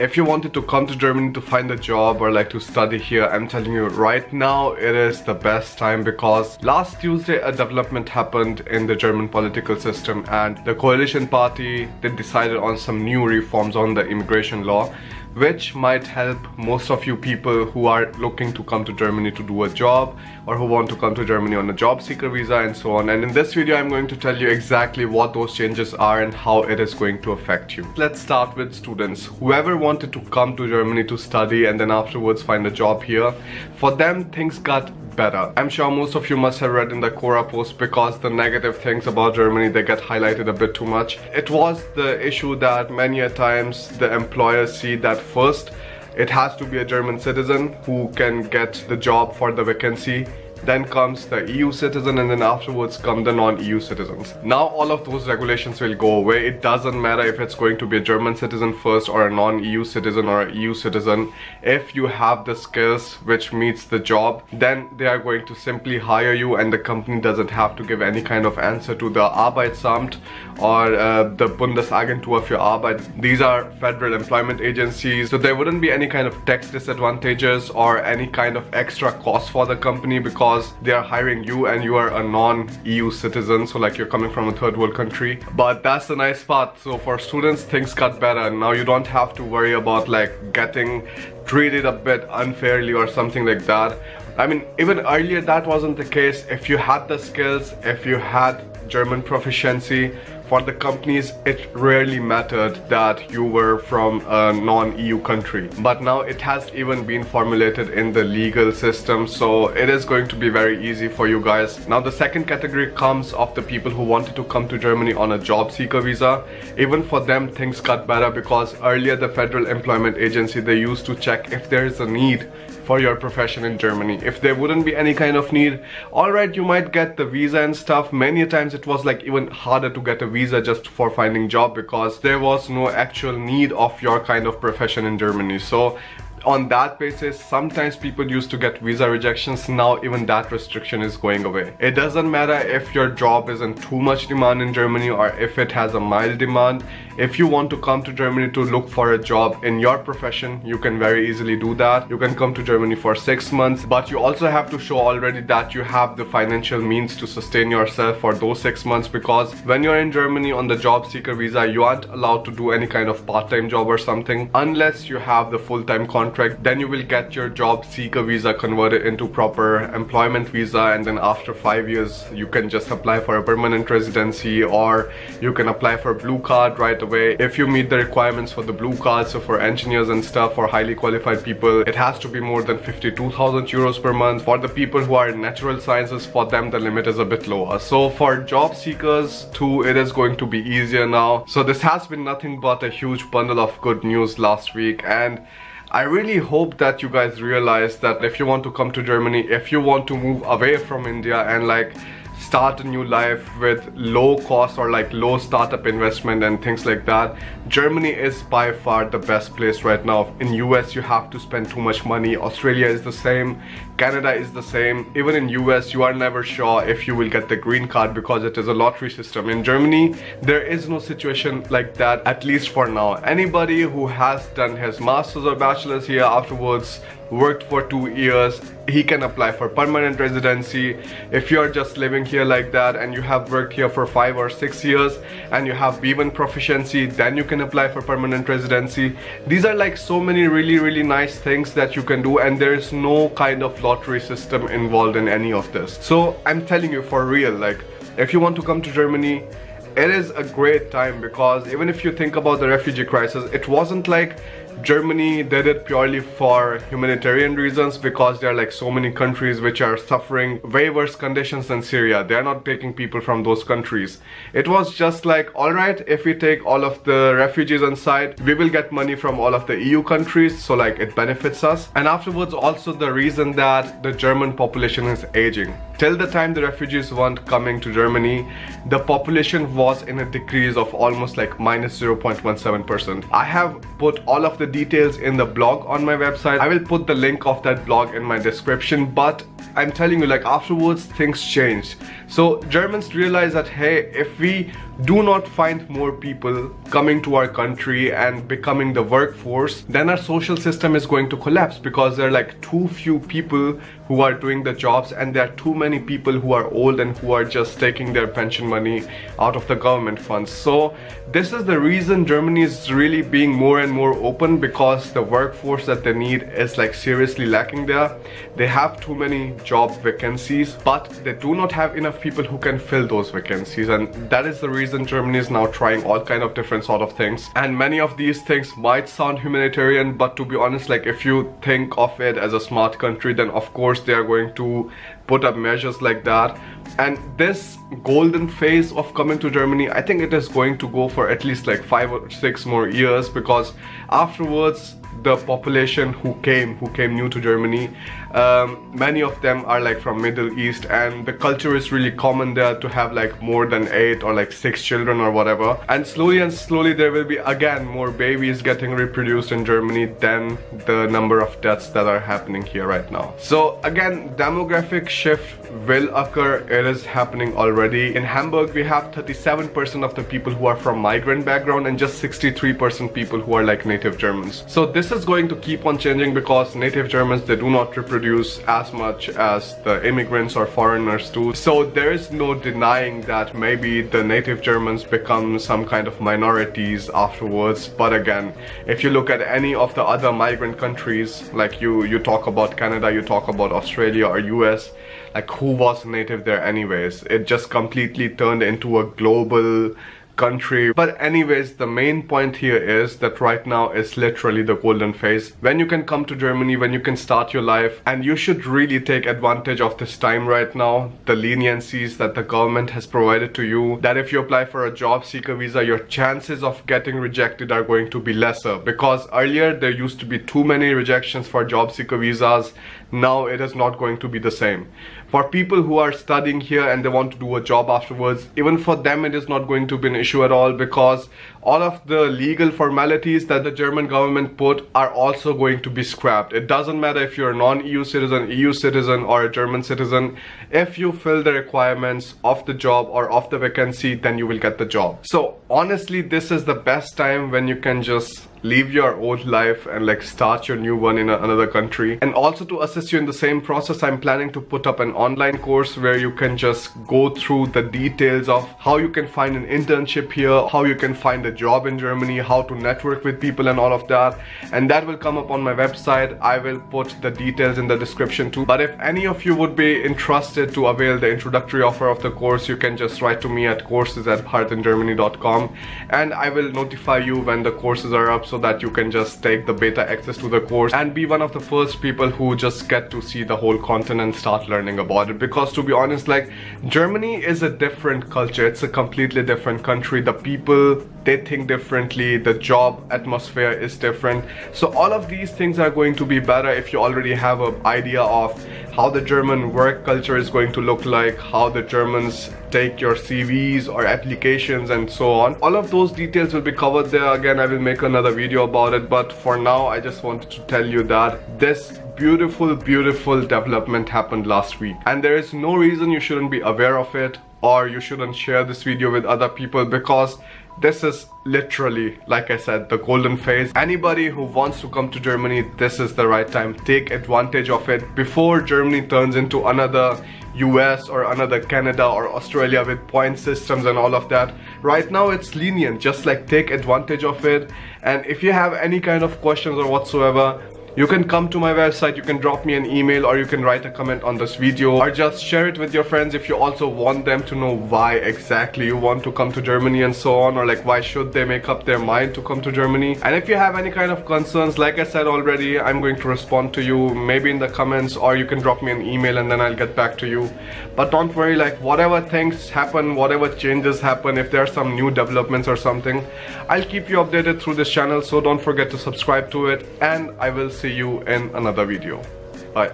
If you wanted to come to Germany to find a job or like to study here, I'm telling you right now it is the best time, because last Tuesday a development happened in the German political system, and the coalition party, they decided on some new reforms on the immigration law, which might help most of you people who are looking to come to Germany to do a job, or who want to come to Germany on a job seeker visa and so on. And in this video I'm going to tell you exactly what those changes are and how it is going to affect you. Let's start with students. Whoever wanted to come to Germany to study and then afterwards find a job here, for them things got better. I'm sure most of you must have read in the Quora post, because the negative things about Germany, they get highlighted a bit too much. It was the issue that many a times the employers see that first it has to be a German citizen who can get the job for the vacancy, then comes the EU citizen, and then afterwards come the non-EU citizens. Now all of those regulations will go away. It doesn't matter if it's going to be a German citizen first or a non-EU citizen or a EU citizen. If you have the skills which meets the job, then they are going to simply hire you, and the company doesn't have to give any kind of answer to the Arbeitsamt or the Bundesagentur für Arbeit. These are federal employment agencies, so there wouldn't be any kind of tax disadvantages or any kind of extra cost for the company, because they are hiring you and you are a non-EU citizen, so like you're coming from a third world country. But that's the nice part. So for students, things got better. Now you don't have to worry about like getting treated a bit unfairly or something like that. I mean, even earlier that wasn't the case. If you had the skills, if you had German proficiency, for the companies it rarely mattered that you were from a non-EU country. But now it has even been formulated in the legal system, so it is going to be very easy for you guys. Now the second category comes of the people who wanted to come to Germany on a job seeker visa. Even for them things got better, because earlier the Federal Employment Agency, they used to check if there is a need for your profession in Germany. If there wouldn't be any kind of need, alright, you might get the visa and stuff. Many times it was like even harder to get a visa just for finding job, because there was no actual need of your kind of profession in Germany. So on that basis, sometimes people used to get visa rejections. Now even that restriction is going away. It doesn't matter if your job is in too much demand in Germany or if it has a mild demand. If you want to come to Germany to look for a job in your profession, you can very easily do that. You can come to Germany for 6 months, but you also have to show already that you have the financial means to sustain yourself for those 6 months, because when you're in Germany on the job seeker visa, you aren't allowed to do any kind of part-time job or something unless you have the full-time contract. Then you will get your job seeker visa converted into proper employment visa, and then after 5 years you can just apply for a permanent residency, or you can apply for a blue card right away if you meet the requirements for the blue card. So for engineers and stuff, for highly qualified people, it has to be more than 52,000 euros per month. For the people who are in natural sciences, for them the limit is a bit lower. So for job seekers too, it is going to be easier now. So this has been nothing but a huge bundle of good news last week, and I really hope that you guys realize that if you want to come to Germany, if you want to move away from India and like start a new life with low cost or like low startup investment and things like that, Germany is by far the best place right now. In US you have to spend too much money, Australia is the same, Canada is the same. Even in US you are never sure if you will get the green card, because it is a lottery system. In Germany there is no situation like that, at least for now. Anybody who has done his masters or bachelors here, afterwards worked for 2 years, he can apply for permanent residency. If you are just living here like that and you have worked here for 5 or 6 years and you have B1 proficiency, then you can apply for permanent residency. These are like so many really nice things that you can do, and there is no kind of lottery system involved in any of this. So I'm telling you for real, like if you want to come to Germany, it is a great time, because even if you think about the refugee crisis, it wasn't like Germany did it purely for humanitarian reasons, because there are like so many countries which are suffering way worse conditions than Syria. They are not taking people from those countries. It was just like, alright, if we take all of the refugees inside, we will get money from all of the EU countries, so like it benefits us. And afterwards also the reason that the German population is aging. Till the time the refugees weren't coming to Germany, the population was in a decrease of almost like minus 0.17%. I have put all of the details in the blog on my website. I will put the link of that blog in my description, but I'm telling you, like afterwards things changed. So Germans realized that, hey, if we do not find more people coming to our country and becoming the workforce, then our social system is going to collapse, because there are like too few people who are doing the jobs, and there are too many people who are old and who are just taking their pension money out of the government funds. So this is the reason Germany is really being more and more open, because the workforce that they need is like seriously lacking there. They have too many job vacancies, but they do not have enough people who can fill those vacancies, and that is the reason Germany is now trying all kind of different sort of things. And many of these things might sound humanitarian, but to be honest, like if you think of it as a smart country, then of course they are going to put up measures like that. And this golden phase of coming to Germany, I think it is going to go for at least like 5 or 6 more years, because afterwards the population who came new to Germany, many of them are like from Middle East, and the culture is really common there to have like more than 8 or like 6 children or whatever. And slowly there will be again more babies getting reproduced in Germany than the number of deaths that are happening here right now. So again, demographic shift will occur. It is happening already. In Hamburg we have 37% of the people who are from migrant background, and just 63% people who are like native Germans. So this is going to keep on changing, because native Germans, they do not reproduce as much as the immigrants or foreigners do. So there is no denying that maybe the native Germans become some kind of minorities afterwards. But again, if you look at any of the other migrant countries, like you talk about Canada, you talk about Australia or US, like who was native there anyways? It just completely turned into a global country. But anyways, the main point here is that right now is literally the golden phase when you can come to Germany, when you can start your life, and you should really take advantage of this time right now. The leniencies that the government has provided to you, that if you apply for a job seeker visa, your chances of getting rejected are going to be lesser, because earlier there used to be too many rejections for job seeker visas. Now it is not going to be the same. For people who are studying here and they want to do a job afterwards, even for them it is not going to be an issue at all, because all of the legal formalities that the German government put are also going to be scrapped. It doesn't matter if you're a non-EU citizen, EU citizen, or a German citizen. If you fill the requirements of the job or of the vacancy, then you will get the job. So honestly, this is the best time when you can just leave your old life and like start your new one in another country. And also to assist you in the same process, I'm planning to put up an online course where you can just go through the details of how you can find an internship here, how you can find a job in Germany, how to network with people and all of that. And that will come up on my website. I will put the details in the description too. But if any of you would be interested to avail the introductory offer of the course, you can just write to me at courses@bharatingermany.com, and I will notify you when the courses are up, so that you can just take the beta access to the course and be one of the first people who just get to see the whole content and start learning about it. Because to be honest, like Germany is a different culture. It's a completely different country. The people, they think differently. The job atmosphere is different. So all of these things are going to be better if you already have an idea of how the German work culture is going to look like, how the Germans take your CVs or applications and so on. All of those details will be covered there. Again, I will make another video about it, but for now I just wanted to tell you that this beautiful development happened last week, and there is no reason you shouldn't be aware of it, or you shouldn't share this video with other people, because this is literally, like I said, the golden phase. Anybody who wants to come to Germany, this is the right time. Take advantage of it before Germany turns into another US or another Canada or Australia with point systems and all of that. Right now it's lenient. Just like take advantage of it. And if you have any kind of questions or whatsoever, you can come to my website, you can drop me an email, or you can write a comment on this video, or just share it with your friends if you also want them to know why exactly you want to come to Germany and so on, or like why should they make up their mind to come to Germany. And if you have any kind of concerns, like I said already, I'm going to respond to you maybe in the comments, or you can drop me an email and then I'll get back to you. But don't worry, like whatever things happen, whatever changes happen, if there are some new developments or something, I'll keep you updated through this channel, so don't forget to subscribe to it, and I will see you in another video. Bye.